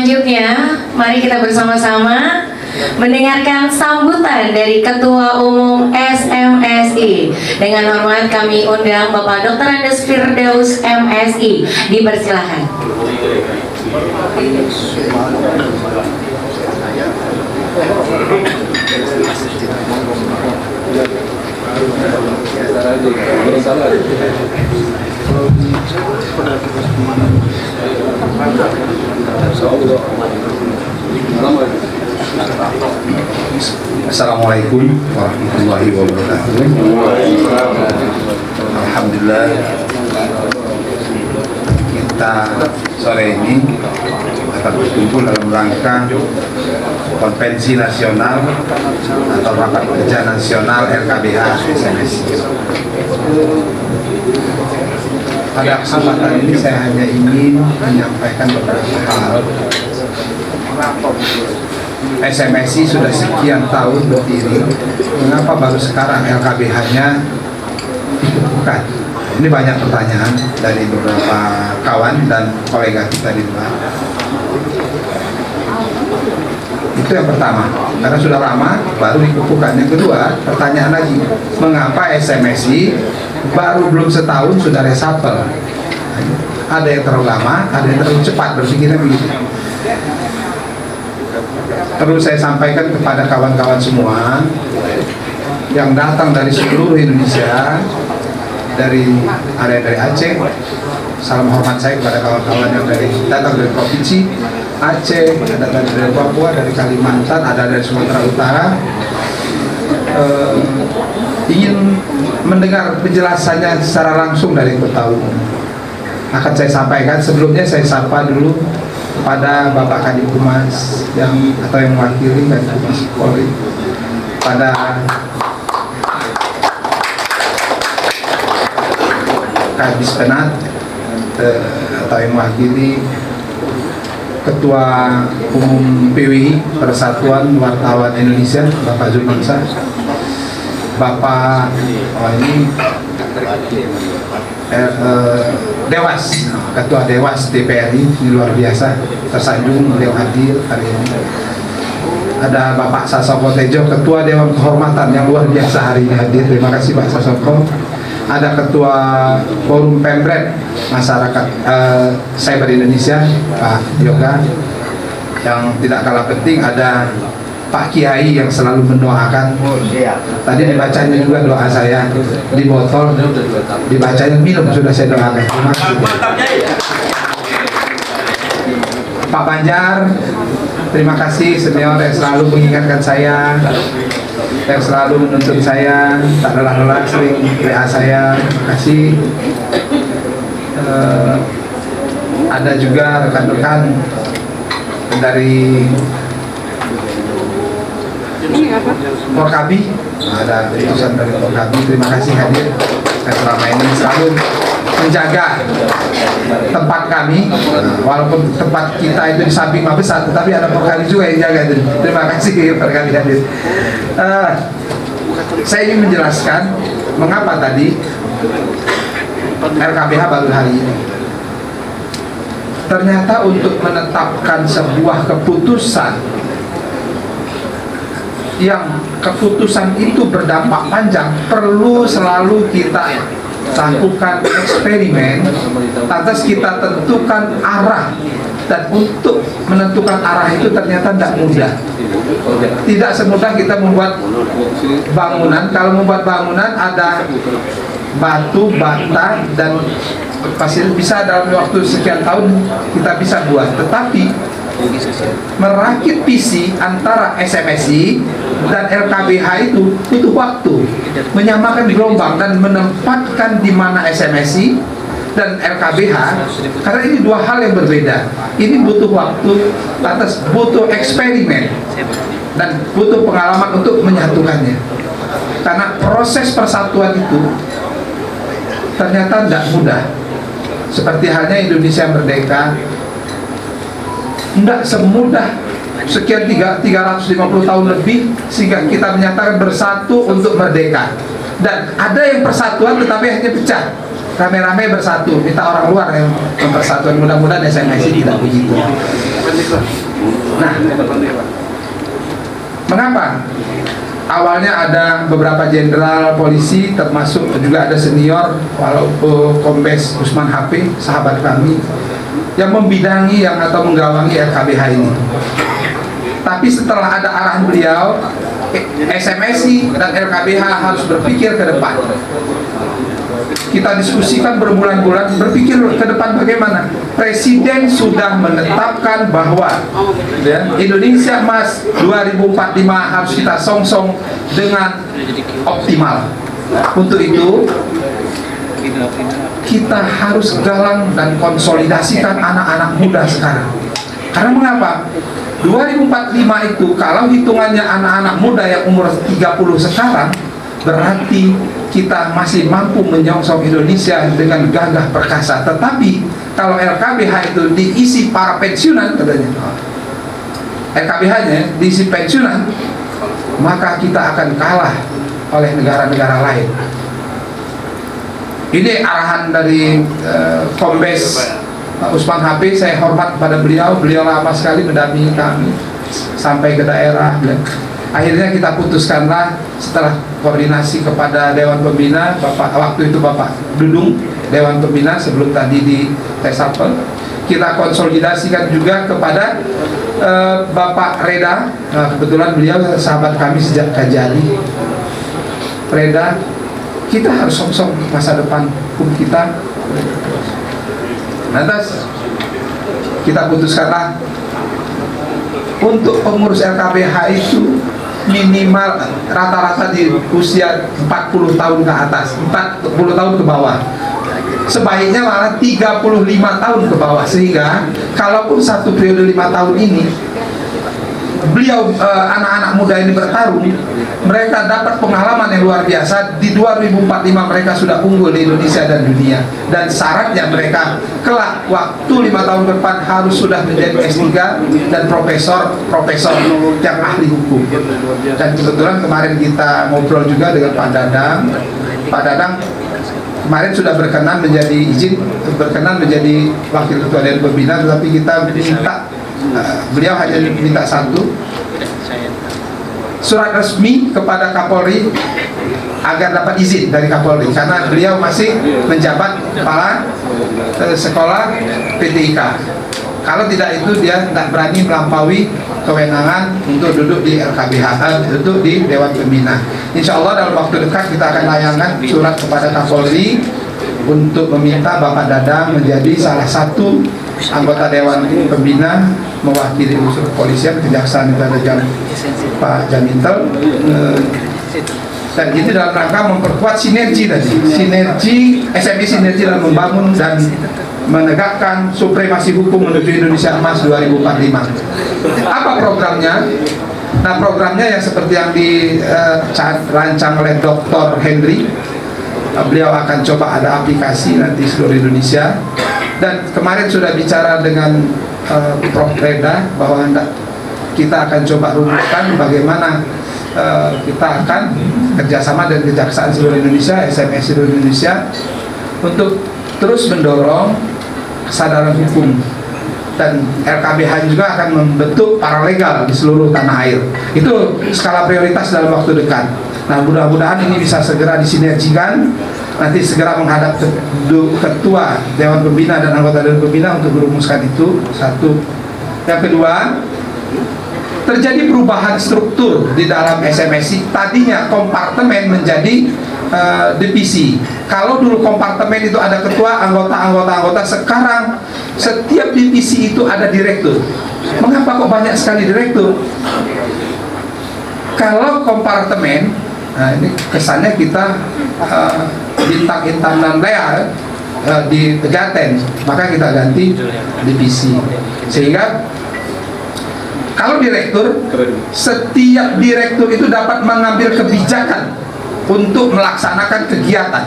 Selanjutnya, mari kita bersama-sama mendengarkan sambutan dari Ketua Umum SMSI. Dengan hormat kami undang Bapak Dr. Andes Firdaus MSI. Dipersilahkan. Assalamualaikum warahmatullahi wabarakatuh. Alhamdulillah, kita sore ini akan berkumpul dalam rangka konvensi nasional atau rapat kerja nasional LKBH SMSI. Pada kesempatan ini saya hanya ingin menyampaikan beberapa hal. SMSI sudah sekian tahun berdiri, mengapa baru sekarang LKBH-nya dikukuhkan? Ini banyak pertanyaan dari beberapa kawan dan kolega kita di luar. Itu yang pertama, karena sudah lama baru dikukuhkan. Yang kedua, pertanyaan lagi, mengapa SMSI baru belum setahun sudah reshuffle? Ada yang terlalu lama, ada yang terlalu cepat berpikirnya begitu. Perlu saya sampaikan kepada kawan-kawan semua yang datang dari seluruh Indonesia, ada dari Aceh. Salam hormat saya kepada kawan-kawan yang datang dari provinsi Aceh, ada dari Papua, dari Kalimantan, ada dari Sumatera Utara. Ingin mendengar penjelasannya secara langsung dari Ketua Umum. Akan saya sampaikan. Sebelumnya saya sapa dulu pada Bapak Kadif Humas yang mewakili Kadif Humas Polri, pada Kadis Penat atau yang mewakili Ketua Umum PWI Persatuan Wartawan Indonesia Bapak Zulmansyah, Bapak Dewas, Ketua Dewas DPRI, ini luar biasa, tersanjung beliau hadir hari ini. Ada Bapak Sasongko Tejo, Ketua Dewan Kehormatan yang luar biasa hari ini hadir. Terima kasih Pak Sasongko. Ada Ketua Forum Pemret Masyarakat Cyber Indonesia Pak Yoga. Yang tidak kalah penting ada Pak Kiai yang selalu mendoakan. Tadi dibacanya juga doa saya di botol, dibacanya minum, sudah saya doakan. Terima kasih. Pak Banjar, terima kasih senior yang selalu mengingatkan saya, yang selalu menuntun saya, tak lelah-lelah sering WA saya. Terima kasih. Ada juga rekan-rekan dari Forkabi, ada utusan dari Forkabi, terima kasih hadir. Dan selama ini selalu menjaga tempat kami, walaupun tempat kita itu di samping Mabes, tetapi ada Forkabi juga yang jaga. Terima kasih Forkabi hadir. Saya ingin menjelaskan mengapa tadi LKBH baru hari ini. Ternyata untuk menetapkan sebuah keputusan yang keputusan itu berdampak panjang, perlu selalu kita lakukan eksperimen, lantas kita tentukan arah. Dan untuk menentukan arah itu ternyata tidak mudah. Tidak semudah kita membuat bangunan. Kalau membuat bangunan ada batu, bata, dan pasir, bisa dalam waktu sekian tahun kita bisa buat. Tetapi merakit PC antara SMSI dan LKBH itu butuh waktu, menyamakan gelombang dan menempatkan di mana SMSI dan LKBH, karena ini dua hal yang berbeda. Ini butuh waktu, lantas butuh eksperimen dan butuh pengalaman untuk menyatukannya. Karena proses persatuan itu ternyata tidak mudah. Seperti halnya Indonesia merdeka, tidak semudah sekian 350 tahun lebih sehingga kita menyatakan bersatu untuk merdeka. Dan ada yang persatuan tetapi hanya pecah. rame-rame bersatu, minta orang luar yang mempersatukan. Mudah-mudahan SMS tidak begitu. Nah, mengapa? Awalnya ada beberapa jenderal polisi, termasuk juga ada senior, walaupun Kombes Usman HP, sahabat kami, yang membidangi atau menggawangi RKBH ini. Tapi setelah ada arahan beliau, SMSI dan RKBH harus berpikir ke depan. Kita diskusikan berbulan-bulan, berpikir ke depan bagaimana. Presiden sudah menetapkan bahwa Indonesia Emas 2045 harus kita songsong dengan optimal. Untuk itu kita harus galang dan konsolidasikan anak-anak muda sekarang. Karena mengapa? 2045 itu kalau hitungannya anak-anak muda yang umur 30 sekarang, berarti kita masih mampu menyongsong Indonesia dengan gagah perkasa. Tetapi kalau RKBH itu diisi para pensiunan, katanya RKBH-nya diisi pensiunan, maka kita akan kalah oleh negara-negara lain. Ini arahan dari Kombes Usman HP. Saya hormat pada beliau lama sekali mendampingi kami sampai ke daerah. Akhirnya kita putuskanlah setelah koordinasi kepada Dewan Pembina, waktu itu Bapak Dudung, Dewan Pembina sebelum tadi di resapel, kita konsolidasikan juga kepada Bapak Reda. Kebetulan beliau sahabat kami sejak Kajari. Reda, kita harus songsong masa depan hukum kita. Lantas kita putuskanlah untuk pengurus RKBH itu minimal rata-rata di usia 40 tahun ke atas, 40 tahun ke bawah. Sebaiknya malah 35 tahun ke bawah, sehingga kalaupun satu periode 5 tahun ini beliau anak-anak muda ini bertarung, mereka dapat pengalaman yang luar biasa. Di 2045 mereka sudah unggul di Indonesia dan dunia. Dan syaratnya mereka kelak waktu 5 tahun ke depan harus sudah menjadi S3 dan profesor yang ahli hukum. Dan kebetulan kemarin kita ngobrol juga dengan Pak Dadang. Pak Dadang kemarin sudah berkenan menjadi menjadi wakil ketua Dewan Pembina, tetapi kita minta beliau hanya minta satu surat resmi kepada Kapolri agar dapat izin dari Kapolri, karena beliau masih menjabat kepala sekolah PTIK. Kalau tidak itu dia tidak berani melampaui kewenangan untuk duduk di RKBH, duduk di Dewan Pembina. Insya Allah dalam waktu dekat kita akan layangkan surat kepada Kapolri untuk meminta Bapak Dadang menjadi salah satu anggota Dewan Pembina mewakili unsur kepolisian, kejaksaan, itu ada Pak Jamintel, dan itu dalam rangka memperkuat sinergi sinergi dalam membangun dan menegakkan supremasi hukum menuju Indonesia Emas 2045. Apa programnya? Nah, programnya yang seperti yang dirancang oleh Dr. Henry. Beliau akan coba ada aplikasi nanti seluruh Indonesia. Dan kemarin sudah bicara dengan Prof. Reda bahwa kita akan coba rumuskan bagaimana kita akan kerjasama dengan Kejaksaan seluruh Indonesia, SMS seluruh Indonesia, untuk terus mendorong kesadaran hukum. Dan RKBH juga akan membentuk paralegal di seluruh tanah air. Itu skala prioritas dalam waktu dekat. Nah, mudah-mudahan ini bisa segera disinergikan, nanti segera menghadap ketua Dewan Pembina dan anggota Dewan Pembina untuk merumuskan itu. Satu. Yang kedua, terjadi perubahan struktur di dalam SMSI. Tadinya kompartemen menjadi divisi. Kalau dulu kompartemen itu ada ketua, anggota, sekarang setiap divisi itu ada direktur. Mengapa kok banyak sekali direktur? Kalau kompartemen, nah ini kesannya kita bintang-bintang dan Lea di Pejaten, maka kita ganti divisi. Sehingga kalau direktur, setiap direktur itu dapat mengambil kebijakan untuk melaksanakan kegiatan.